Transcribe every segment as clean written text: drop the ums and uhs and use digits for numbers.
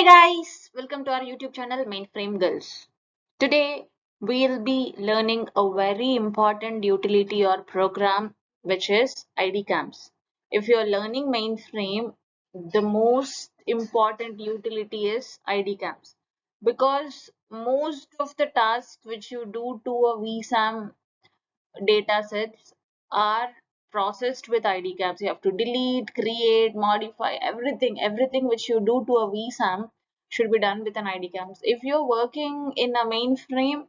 Hey guys, welcome to our YouTube channel Mainframe Girls. Today we'll be learning a very important utility or program which is IDCAMS. If you're learning mainframe, the most important utility is IDCAMS because most of the tasks which you do to a VSAM data sets are processed with IDCAMS. You have to delete, create, modify everything which you do to a VSAM should be done with an IDCAMS. If you're working in a mainframe,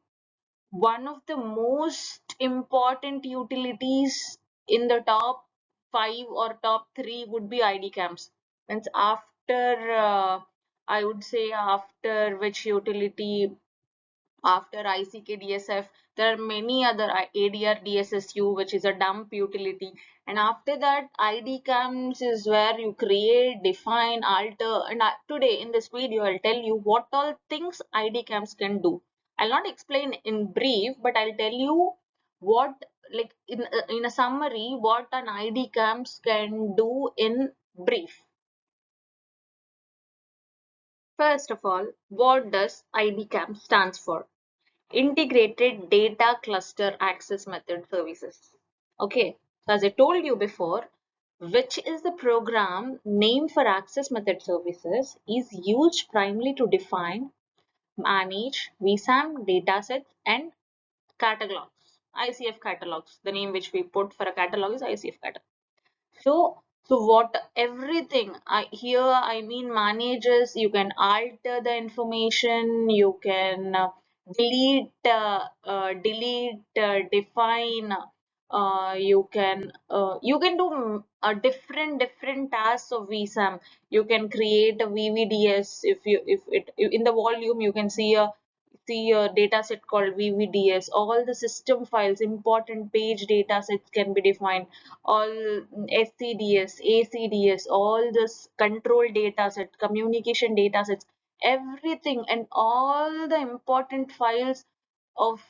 one of the most important utilities in the top 5 or top 3 would be IDCAMS. Means after, I would say after which utility, after ICKDSF, there are many other ADR DSSU, which is a dump utility. And after that, IDCAMS is where you create, define, alter. And today in this video, I'll tell you what all things IDCAMS can do. I'll not explain in brief, but I'll tell you what, like in a summary, what an IDCAMS can do in brief. First of all, what does IDCAMS stands for? Integrated Data Cluster Access Method Services. Okay, so as I told you before, which is the program name for access method services is used primarily to define, manage VSAM datasets and catalogs. ICF catalogs. The name which we put for a catalog is ICF catalog. So what everything here I mean manages, you can alter the information, you can delete, define, you can do different tasks of VSAM. You can create a VVDS. If in the volume you can see a data set called VVDS. All the system files, important page data sets can be defined. All SCDS, ACDS, all this control data set, communication data sets, everything and all the important files of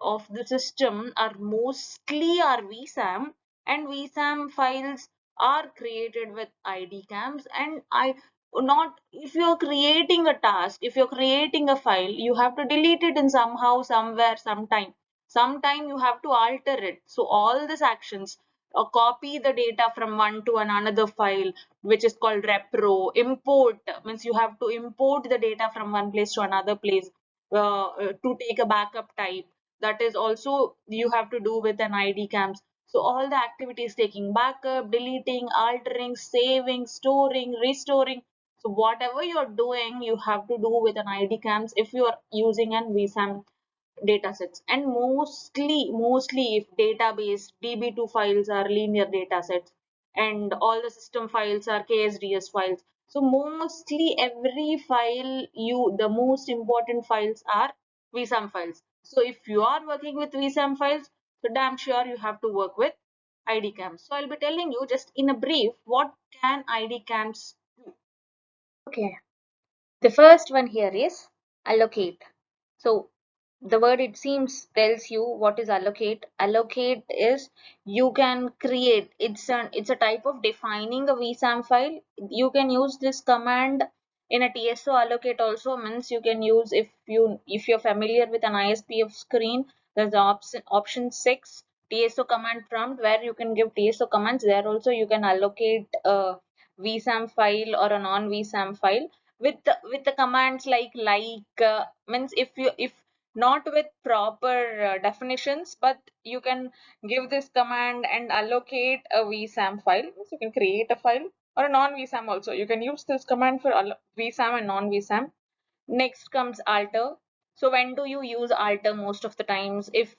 of the system are mostly are VSAM, and VSAM files are created with IDCAMS. And I not if you're creating a task, if you're creating a file, you have to delete it in somehow, somewhere, sometime you have to alter it. So all these actions, copy the data from one to another file, which is called repro. Import means you have to import the data from one place to another place, to take a backup type. That is also you have to do with an IDCAMS. So all the activities, taking backup, deleting, altering, saving, storing, restoring. So whatever you're doing, you have to do with an IDCAMS if you are using an VSAM datasets. And mostly if database DB2 files are linear datasets and all the system files are ksds files, so mostly every file, the most important files are VSAM files. So if you are working with VSAM files, so damn sure you have to work with IDCAMS. So I'll be telling you just in a brief what can IDCAMS do. Okay, the first one here is allocate. So the word it seems tells you what is allocate. Allocate is you can create. It's a type of defining a VSAM file. You can use this command in a TSO allocate also. Means you can use, if you're familiar with an ISPF screen, there's the option 6 TSO command prompt where you can give TSO commands. There also you can allocate a VSAM file or a non-VSAM file with the commands means if not with proper definitions, but you can give this command and allocate a VSAM file. Means you can create a file, or a non-VSAM also. You can use this command for VSAM and non-VSAM. Next comes alter. So when do you use alter? Most of the times, if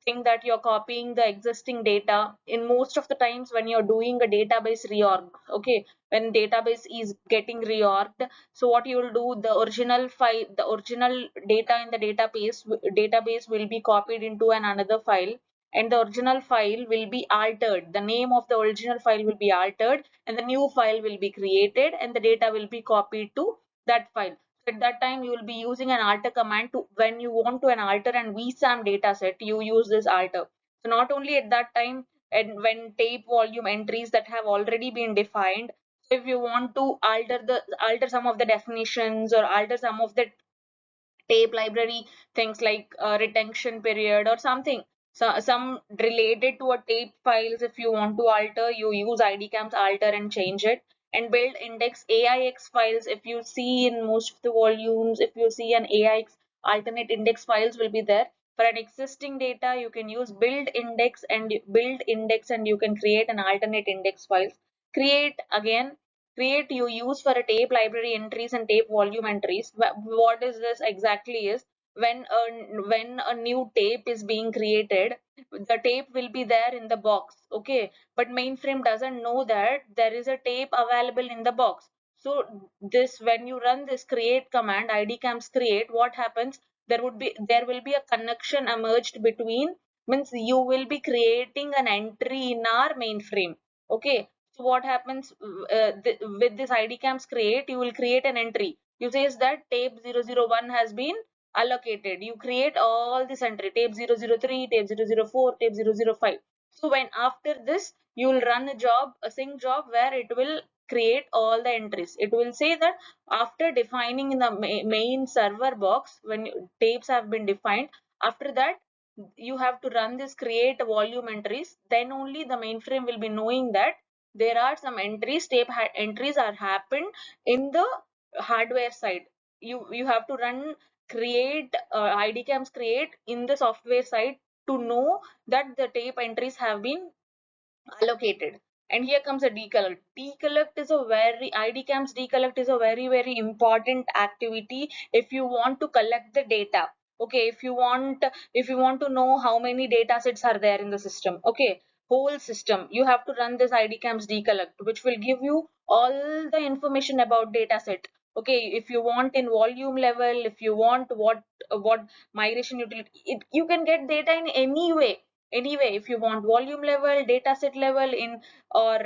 think that you're copying the existing data, in most of the times when you're doing a database reorg, okay, when database is getting reorged, so what you will do, the original file, the original data in the database will be copied into another file, and the original file will be altered. The name of the original file will be altered, and the new file will be created, and the data will be copied to that file. So at that time, you will be using an alter command to, when you want to an alter and VSAM dataset, you use this alter. So not only at that time, and when tape volume entries that have already been defined, If you want to alter some of the definitions or alter some of the tape library, things like retention period or something, so some related to a tape files, if you want to alter, you use IDCAMS alter and change it. And build index AIX files, if you see in most of the volumes, if you see an AIX alternate index files will be there. For an existing data, you can use build index and you can create an alternate index files. Create you use for a tape library entries and tape volume entries. What is this exactly is, when a new tape is being created, the tape will be there in the box, okay, but mainframe doesn't know that there is a tape available in the box. So this, when you run this create command, idcams create, what happens, there will be a connection emerged between, means you will be creating an entry in our mainframe, okay. So what happens, with this IDCAMS create, you will create an entry. You says that tape 001 has been allocated. You create all this entry, tape 003, tape 004, tape 005. So when after this, you will run a sync job where it will create all the entries. It will say that after defining in the main server box, when tapes have been defined, after that you have to run this create volume entries. Then only the mainframe will be knowing that there are some entries, entries are happened in the hardware side. You have to run create idcams create in the software side to know that the tape entries have been allocated. And here comes a decollect. Decollect is a very IDCAMS decollect is a very important activity if you want to collect the data. Okay, if you want to know how many data sets are there in the system. Okay, whole system. You have to run this IDCAMS decollect, which will give you all the information about data set. Okay, if you want in volume level, if you want what migration utility, you can get data in any way. Anyway, if you want volume level, data set level, in or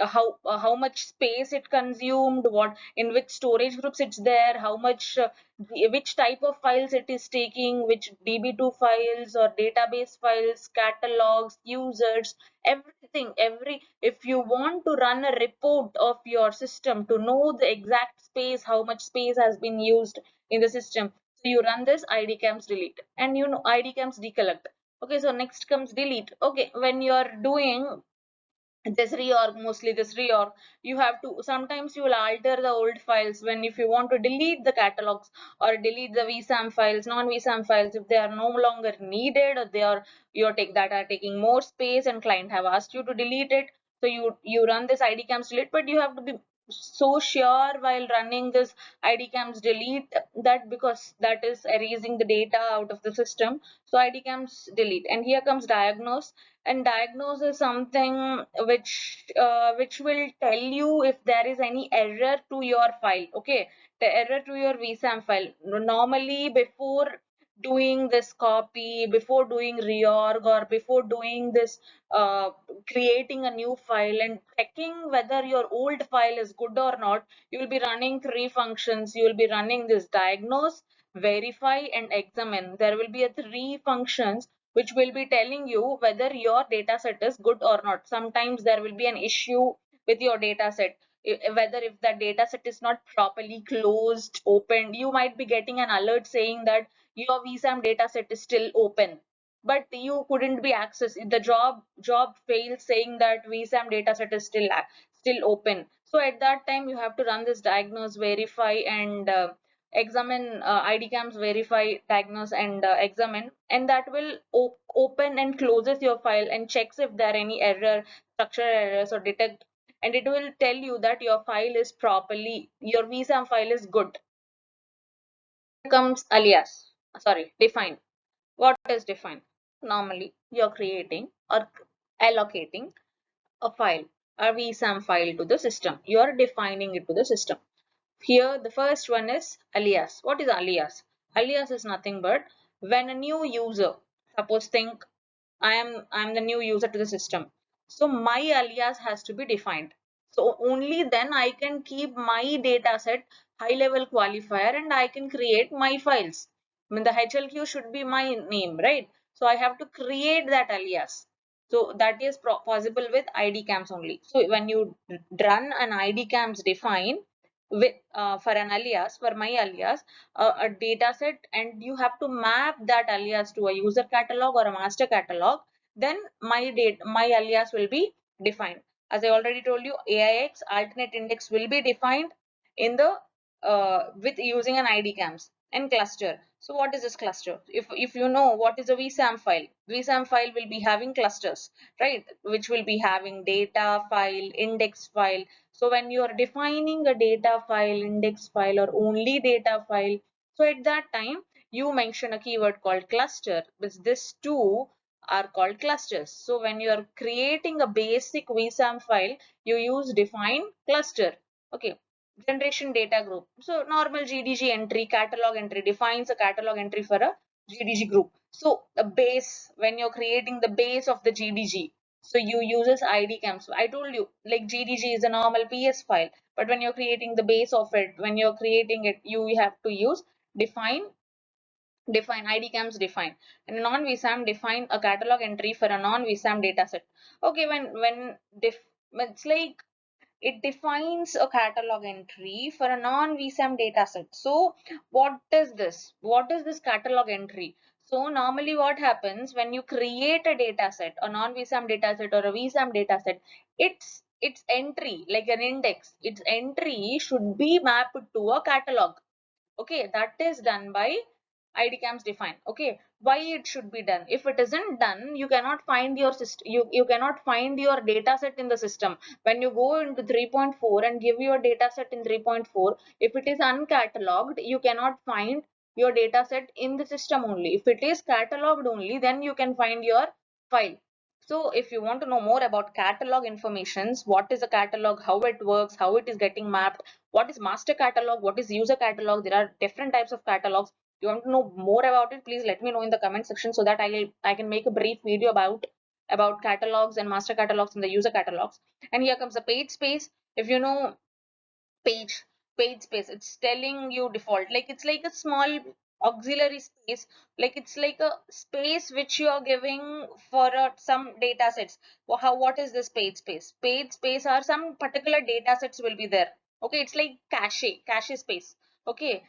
how much space it consumed, what in which storage groups it's there, how much which type of files it is taking, which db2 files or database files, catalogs, users, everything. If you want to run a report of your system to know the exact space, how much space has been used in the system, so you run this idcams delete and idcams decollect. Okay, so next comes delete. Okay, when you are doing this reorg, mostly this reorg, you have to, sometimes you will alter the old files when, if you want to delete the catalogs or delete the vsam files, non-vsam files, if they are no longer needed, or they are that are taking more space and client have asked you to delete it. So you run this idcams delete, but you have to be so sure while running this idcams delete, that because that is erasing the data out of the system. So idcams delete. And here comes diagnose. And diagnose is something which will tell you if there is any error to your file. Okay, the error to your vsam file. Normally, doing this copy, before doing reorg, or before doing this uh, creating a new file and checking whether your old file is good or not, you will be running three functions. You will be running this diagnose, verify, and examine. There will be a three functions which will be telling you whether your data set is good or not. Sometimes there will be an issue with your data set, whether if the data set is not properly closed, opened. You might be getting an alert saying that your vsam data set is still open, but you couldn't be accessed. The job fails saying that vsam data set is still open. So at that time, you have to run this diagnose, verify, and examine. IDCAMS verify, diagnose, and examine, and that will open and closes your file and checks if there are any structural errors, or detect, and it will tell you that your file is properly, your vsam file is good. Here comes alias, sorry, define. What is define? Normally, you're creating or allocating a file, a vsam file to the system. You are defining it to the system. Here, the first one is alias. What is alias? Alias is nothing but when a new user, suppose think I'm the new user to the system. So my alias has to be defined. So only then I can keep my data set high level qualifier and I can create my files. I mean, the HLQ should be my name, right? So I have to create that alias. So that is possible with IDCAMS only. So when you run an IDCAMS define with for an alias, for my alias, a data set, and you have to map that alias to a user catalog or a master catalog, then my alias will be defined. As I already told you, AIX alternate index will be defined in the with using an IDCAMS and cluster. So what is this cluster? If you know what is a VSAM file will be having clusters, right? Which will be having data file, index file. So when you are defining a data file, index file, or only data file, so at that time you mention a keyword called cluster, which this two are called clusters. So when you are creating a basic VSAM file, you use define cluster. Okay. Generation data group. So normal GDG entry, catalog entry defines a catalog entry for a GDG group. So the base, when you're creating the base of the GDG, so you uses IDCAMS. I told you, like GDG is a normal PS file, but when you're creating the base of it, when you're creating it, you have to use define IDCAMS define, and a non-VSAM define a catalog entry for a non-VSAM dataset. Okay, it's like it defines a catalog entry for a non-VSAM dataset. So what is this? What is this catalog entry? So normally what happens when you create a dataset, a non-VSAM dataset or a VSAM dataset, its entry, like an index, its entry should be mapped to a catalog. Okay, that is done by IDCAMS define. Okay, why it should be done? If it isn't done, you cannot find your system, you cannot find your data set in the system. When you go into 3.4 and give your data set in 3.4, if it is uncatalogued, you cannot find your data set in the system only. If it is cataloged only, then you can find your file. So if you want to know more about catalog informations, what is a catalog, how it works, how it is getting mapped, what is master catalog, what is user catalog, there are different types of catalogs. You want to know more about it, please let me know in the comment section so that I can make a brief video about catalogs and master catalogs and the user catalogs. And here comes the page space. If you know page page space, it's telling you default, like it's like a small auxiliary space, like it's like a space which you are giving for some data sets. What is this page space? Page space are some particular data sets will be there. Okay, it's like cache space. Okay,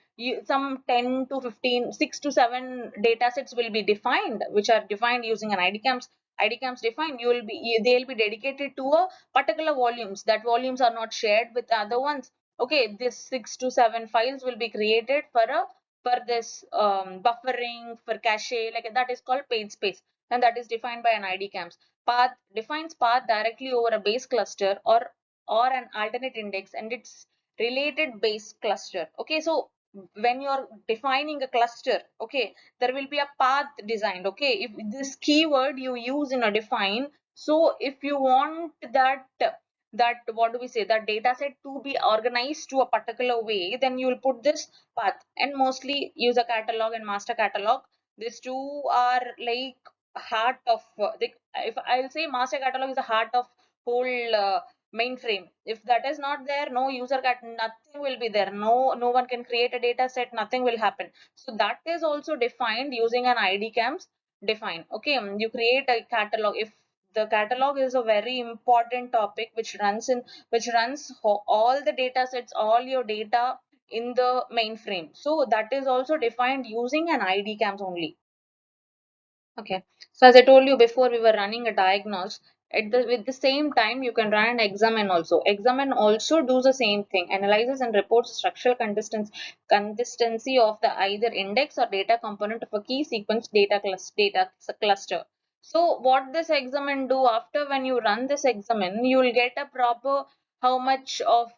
some 10 to 15, 6 to 7 data sets will be defined, which are defined using an IDCAMS defined. They'll be dedicated to a particular volumes. That volumes are not shared with the other ones. Okay, this 6 to 7 files will be created for this buffering, for cache, like that is called page space, and that is defined by an IDCAMS. Path defines path directly over a base cluster or an alternate index and its related base cluster. Okay, so when you're defining a cluster, okay, there will be a path designed. Okay, if this keyword you use in a define, so if you want that what do we say, that data set to be organized to a particular way, then you will put this path. And mostly user catalog and master catalog, these two are like heart of if I'll say master catalog is the heart of whole mainframe. If that is not there, no nothing will be there, no one can create a data set, nothing will happen. So that is also defined using an IDCAMS define. Okay, you create a catalog. If the catalog is a very important topic which runs all the data sets, all your data in the mainframe, so that is also defined using an IDCAMS only. Okay, so as I told you before, we were running a diagnose. With the same time, you can run an examine also. Examine also does the same thing, analyzes and reports structural consistency of the either index or data component of a key sequence data cluster. So what this examine do, after when you run this examine, you will get a proper how much of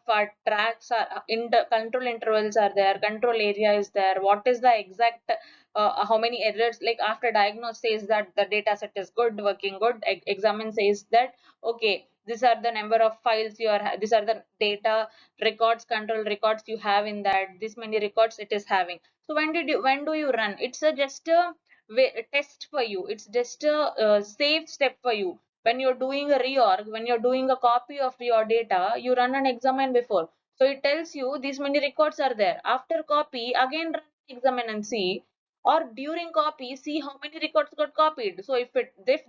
tracks are in the control intervals are there, control area is there, what is the exact how many errors, like after diagnose says that the data set is good, working good, examine says that okay, these are the number of files you are, these are the data records, control records you have in that, this many records it is having. So when do you run? It's just a test for you, it's just a safe step for you. When you're doing a reorg, when you're doing a copy of your data, you run an examine before, so it tells you these many records are there. After copy, again run examine and see or during copy see how many records got copied. So if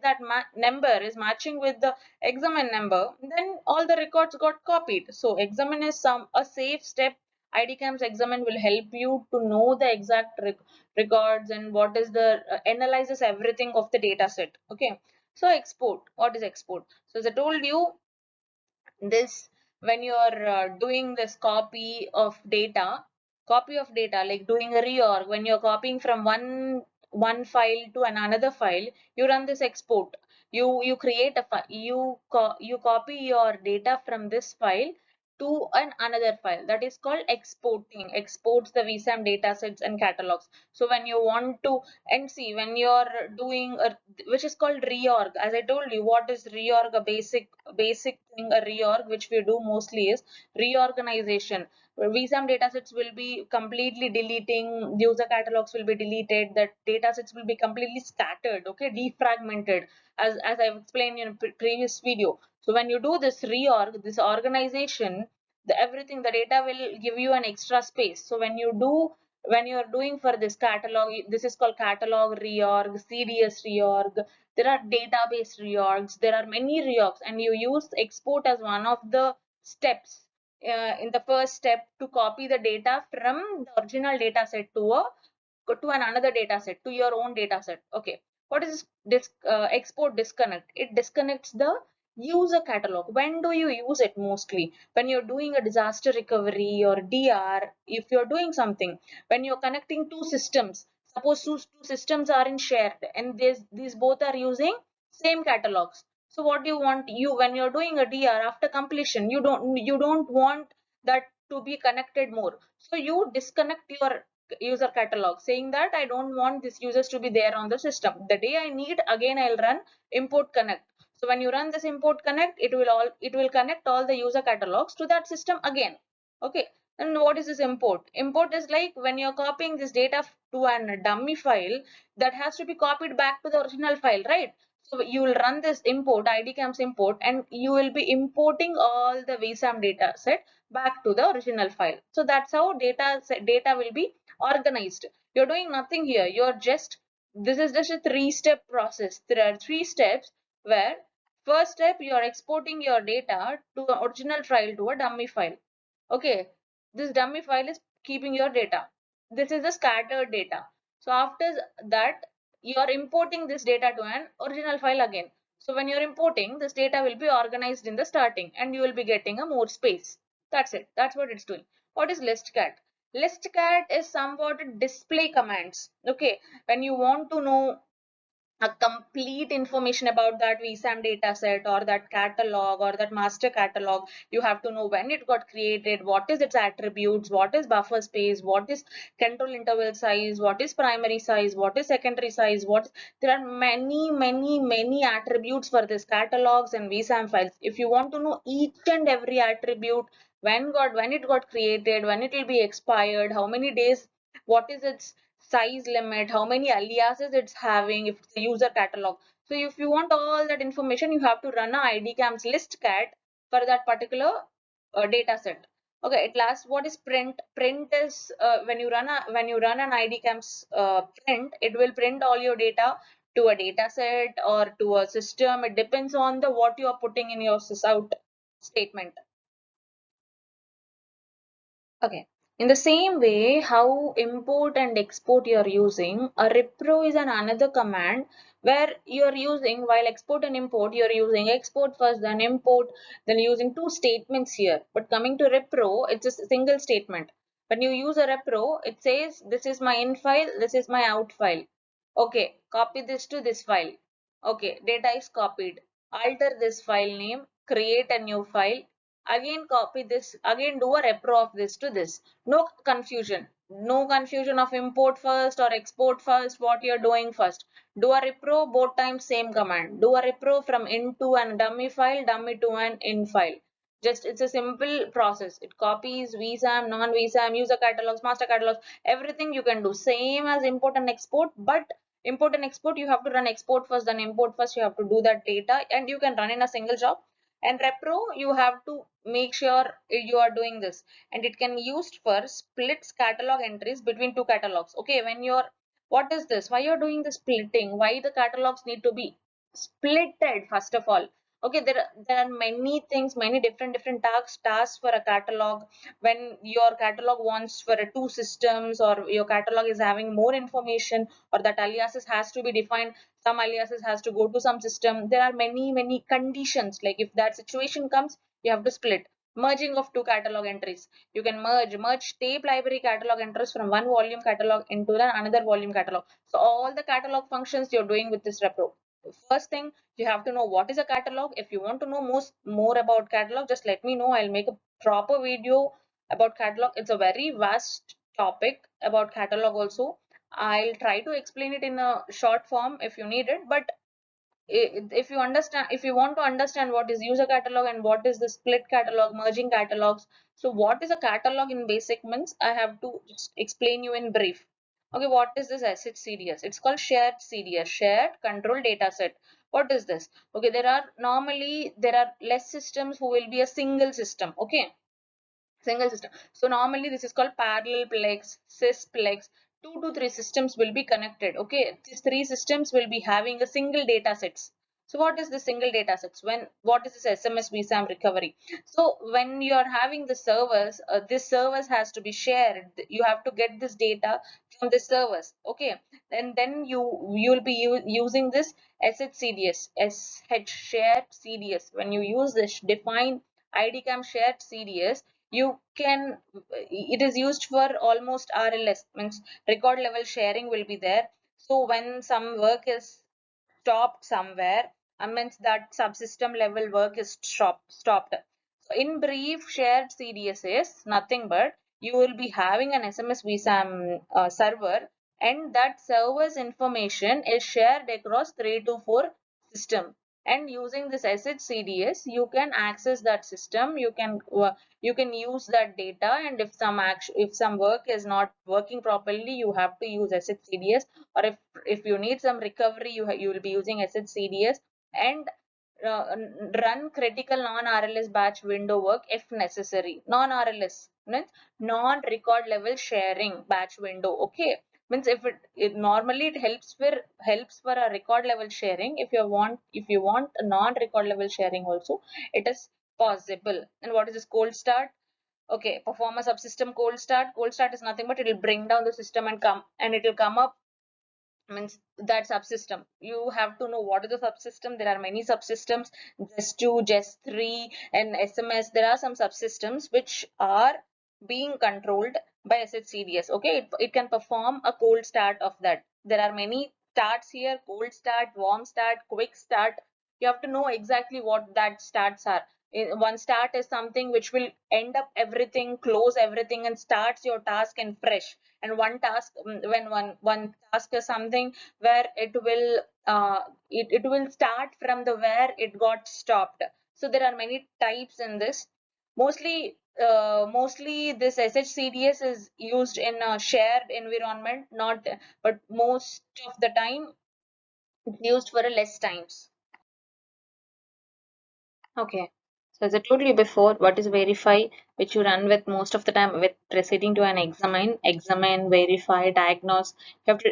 that number is matching with the examine number, then all the records got copied. So examine is a safe step. IDCAMS examine will help you to know the exact records and what is the analyzes everything of the data set. Okay, so export, what is export? So as I told you, this when you are doing this copy of data like doing a reorg, when you're copying from one file to another file, you run this export. You create a file, you copy your data from this file to another file, that is called exporting. Exports the VSAM datasets and catalogs. So when you want to, and see, when you're doing a, which is called reorg, as I told you, what is reorg? A basic thing, a reorg which we do mostly is reorganization. VSAM datasets will be completely deleting, user catalogs will be deleted, that datasets will be completely scattered, okay, defragmented, as I've explained in a previous video. So when you do this reorg, this organization, everything, the data will give you an extra space. So when you're doing for this catalog, this is called catalog reorg, CDS reorg, there are database reorgs, there are many reorgs, and you use export as one of the steps in the first step to copy the data from the original data set to another data set, to your own data set. Okay, what is this export disconnect? It disconnects the user catalog. When do you use it? Mostly when you're doing a disaster recovery or DR, if you're doing something, when you're connecting two systems, suppose two systems are in shared and these both are using same catalogs. So what do you want? You, when you're doing a DR after completion, you don't want that to be connected more, so you disconnect your user catalog, saying that I don't want these users to be there on the system. The day I need, again I'll run import connect. So when you run this import connect, it will connect all the user catalogs to that system again. Okay, and what is this import? Import is like when you're copying this data to a dummy file, that has to be copied back to the original file, right? So you will run this import, IDCAMS import, and you will be importing all the VSAM data set back to the original file. So that's how data will be organized. You're doing nothing here. This is just a three-step process. There are three steps where first step you are exporting your data to the original file to a dummy file. Okay, this dummy file is keeping your data. This is the scattered data. So after that, you are importing this data to an original file again. So when you're importing, this data will be organized in the starting and you will be getting a more space. That's it. That's what it's doing. What is listcat? Listcat is somewhat display commands. Okay, when you want to know a complete information about that VSAM dataset or that catalog or that master catalog, you have to know when it got created, what is its attributes, what is buffer space, what is control interval size, what is primary size, what is secondary size, there are many attributes for this catalogs and VSAM files. If you want to know each and every attribute, when it got created, when it will be expired, how many days, what is its size limit, how many aliases it's having, if it's a user catalog. So if you want all that information, you have to run a IDCAMS list cat for that particular data set. Okay, at last, what is print? Print is when you run an IDCAMS print, it will print all your data to a data set or to a system. It depends on the what you are putting in your sysout statement. Okay. In the same way, how import and export you are using, a repro is another command where you are using, while export and import, you are using export first, then import, then using two statements here. But coming to repro, it's a single statement. When you use a repro, it says this is my in file, this is my out file. Okay, copy this to this file. Okay, data is copied. Alter this file name, create a new file, again copy this, again do a repro of this to this. No confusion, no confusion of import first or export first, what you're doing first. Do a repro, both times same command. Do a repro from into an dummy file, dummy to an in file. Just, it's a simple process. It copies VSAM, non-VSAM, user catalogs, master catalogs, everything you can do. Same as import and export, but import and export, you have to run export first, then import first. You have to do that data and you can run in a single job. And repro, you have to make sure you are doing this, and it can be used for splits catalog entries between two catalogs. Okay, when you're, What is this? Why you're doing the splitting? Why the catalogs need to be splitted first of all? Okay, there are many things, many different tasks for a catalog. When your catalog wants for a two systems, or your catalog is having more information, or that aliases has to be defined, some aliases has to go to some system. There are many conditions. Like if that situation comes, you have to split. Merging of two catalog entries. You can merge tape library catalog entries from one volume catalog into another volume catalog. So all the catalog functions you're doing with this repro. First thing, you have to know what is a catalog. If you want to know more about catalog, just let me know. I'll make a proper video about catalog. It's a very vast topic about catalog also. I'll try to explain it in a short form if you need it, but if you understand, if you want to understand what is user catalog and what is the split catalog, merging catalogs, so what is a catalog in basic means, I have to just explain you in brief. Okay, what is this SHCDS? It's called shared CDS, shared control data set. What is this? Okay, there are less systems who will be a single system. Okay, single system. So normally this is called parallel plex, sysplex. 2 to 3 systems will be connected. Okay, these 3 systems will be having a single data sets. So what is the single data sets? What is this SMS VSAM recovery? So when you are having the servers, this servers has to be shared. You have to get this data from the servers. Okay, and then you'll be using this SHCDS, SH shared CDS. When you use this define IDCAM shared CDS, you can, it is used for almost RLS, means record level sharing will be there. So when some work is stopped somewhere, means that subsystem level work is stopped. So in brief, shared CDS is nothing but you will be having an SMS VSAM server, and that server's information is shared across 3 to 4 system. And using this SHCDS, you can access that system. You can use that data, and if some work is not working properly, you have to use SHCDS. Or if you need some recovery, you will be using SHCDS, and run critical non-RLS batch window work if necessary. Non-RLS means non-record level sharing batch window. Okay, means if it normally it helps for a record level sharing. If you want a non-record level sharing also, it is possible. And what is this cold start? Okay, perform a subsystem cold start. Cold start is nothing but it will bring down the system and it will come up, means that subsystem. You have to know what is the subsystem. There are many subsystems, just2, just3, and SMS. There are some subsystems which are being controlled by SHCDS. Okay, it can perform a cold start of that. There are many starts here: cold start, warm start, quick start. You have to know exactly what that starts are. One start is something which will end up everything, close everything, and starts your task in fresh. And one task, when one task is something where it will start from the where it got stopped. So there are many types in this. Mostly this SHCDS is used in a shared environment, not but most of the time it's used for a less times. Okay. So as I told you before, what is verify, which you run with most of the time with proceeding to an examine, verify, diagnose.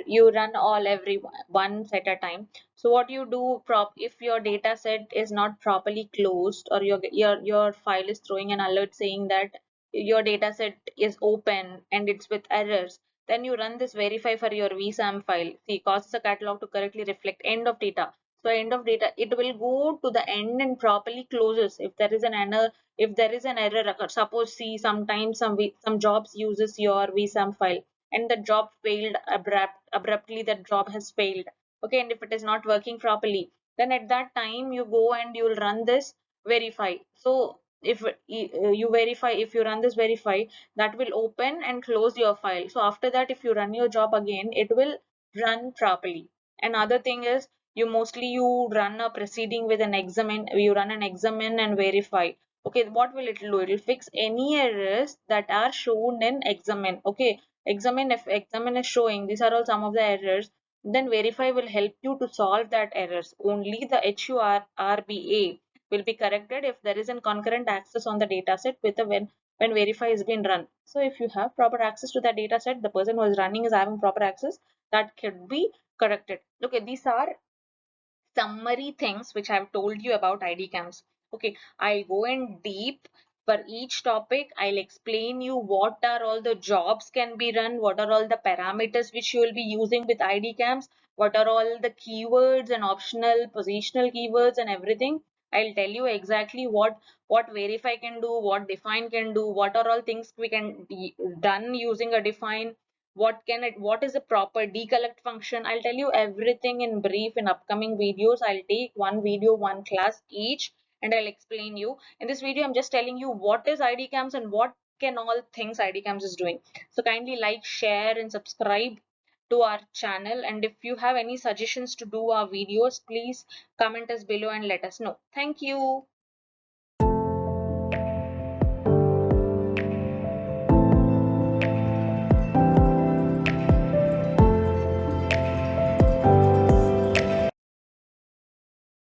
You run all every once at a time. So what you do if your data set is not properly closed, or your file is throwing an alert saying that your data set is open and it's with errors, then you run this verify for your VSAM file. See, causes a catalog to correctly reflect end of data. So end of data, it will go to the end and properly closes. If there is an error, occur, suppose see sometimes some jobs uses your VSAM file and the job failed abruptly, that job has failed. Okay, and if it is not working properly, then at that time you go and you will run this verify. So if you verify, if you run this verify, that will open and close your file. So after that, if you run your job again, it will run properly. Another thing is, you run a proceeding with an examine. You run an examine and verify. Okay, what will it do? It will fix any errors that are shown in examine. Okay, examine, if examine is showing these are all some of the errors, then verify will help you to solve that errors. Only the HURBA will be corrected if there is a concurrent access on the dataset with a when verify is being run. So if you have proper access to that data set, the person who is running is having proper access, that could be corrected. Okay, these are summary things which I've told you about IDCAMS. Okay, I'll go in deep for each topic. I'll explain you what are all the jobs can be run, what are all the parameters which you will be using with IDCAMS, what are all the keywords and optional positional keywords and everything. I'll tell you exactly what verify can do, what define can do, what are all things we can be done using a define, what is a proper decollect function. I'll tell you everything in brief in upcoming videos. I'll take one video, one class each, and I'll explain you. In this video, I'm just telling you what is IDCAMS and what can all things IDCAMS is doing. So kindly like, share, and subscribe to our channel. And if you have any suggestions to do our videos, please comment us below and let us know. Thank you.